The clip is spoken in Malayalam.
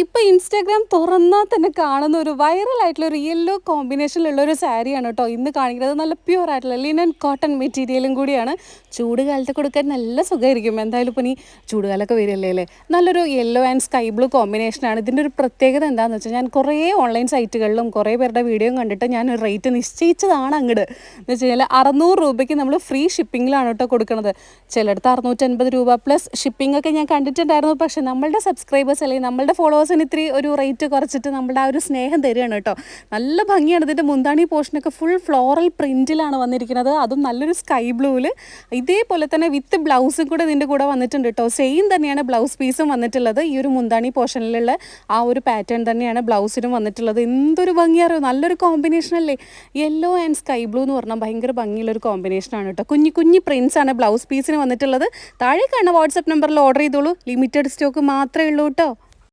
ഇപ്പോൾ ഇൻസ്റ്റാഗ്രാം തുറന്നാൽ തന്നെ കാണുന്ന ഒരു വൈറലായിട്ടുള്ള ഒരു യെല്ലോ കോമ്പിനേഷനിലുള്ള ഒരു സാരിയാണ് കേട്ടോ ഇന്ന് കാണിക്കുന്നത്. നല്ല പ്യുവർ ആയിട്ടുള്ള ലിനൻ കോട്ടൺ മെറ്റീരിയലും കൂടിയാണ്. ചൂട് കാലത്ത് കൊടുക്കാൻ നല്ല സുഖമായിരിക്കും. എന്തായാലും ഇപ്പോൾ നീ ചൂടുകാലമൊക്കെ വരില്ലേ അല്ലേ. നല്ലൊരു യെല്ലോ ആൻഡ് സ്കൈ ബ്ലൂ കോമ്പിനേഷനാണ്. ഇതിൻ്റെ ഒരു പ്രത്യേകത എന്താണെന്ന് വെച്ചാൽ ഞാൻ കുറേ ഓൺലൈൻ സൈറ്റുകളിലും കുറേ പേരുടെ വീഡിയോയും കണ്ടിട്ട് ഞാൻ ഒരു റേറ്റ് നിശ്ചയിച്ചതാണ് അങ്ങോട്ട് എന്ന് വെച്ച് കഴിഞ്ഞാൽ 600 രൂപയ്ക്ക് നമ്മൾ ഫ്രീ ഷിപ്പിങ്ങിലാണ് കേട്ടോ കൊടുക്കുന്നത്. ചിലടത്ത് 650 രൂപ പ്ലസ് ഷിപ്പിംഗ് ഒക്കെ ഞാൻ കണ്ടിട്ടുണ്ടായിരുന്നു. പക്ഷേ നമ്മളുടെ സബ്സ്ക്രൈബേഴ്സ് അല്ലെങ്കിൽ നമ്മളുടെ ഫോളോവേഴ്സിന് ഇത്തിരി ഒരു റേറ്റ് കുറച്ചിട്ട് നമ്മുടെ ആ ഒരു സ്നേഹം തരികയാണ് കേട്ടോ. നല്ല ഭംഗിയാണ്. ഇതിൻ്റെ മുന്താണി പോർഷനൊക്കെ ഫുൾ ഫ്ലോറൽ പ്രിൻറ്റിലാണ് വന്നിരിക്കുന്നത്. അതും നല്ലൊരു സ്കൈ ബ്ലൂവിൽ ഇതേപോലെ തന്നെ വിത്ത് ബ്ലൗസും കൂടെ ഇതിൻ്റെ കൂടെ വന്നിട്ടുണ്ട് കേട്ടോ. സെയിം തന്നെയാണ് ബ്ലൗസ് പീസും വന്നിട്ടുള്ളത്. ഈ ഒരു മുന്താണി പോർഷനിലുള്ള ആ ഒരു പാറ്റേൺ തന്നെയാണ് ബ്ലൗസിനും വന്നിട്ടുള്ളത്. എന്തൊരു ഭംഗിയാറോ, നല്ലൊരു കോമ്പിനേഷൻ അല്ലേ. യെല്ലോ ആൻഡ് സ്കൈ ബ്ലൂ എന്ന് പറഞ്ഞാൽ ഭയങ്കര ഭംഗിയുള്ളൊരു കോമ്പിനേഷനാണ് കേട്ടോ. കുഞ്ഞി കുഞ്ഞി പ്രിൻസ് ആണ് ബ്ലൗസ് പീസിന് വന്നിട്ടുള്ളത്. താഴെ കാണുന്ന വാട്സപ്പ് നമ്പറിൽ ഓർഡർ ചെയ്തോളൂ. ലിമിറ്റഡ് സ്റ്റോക്ക് മാത്രമേ ഉള്ളൂ കേട്ടോ.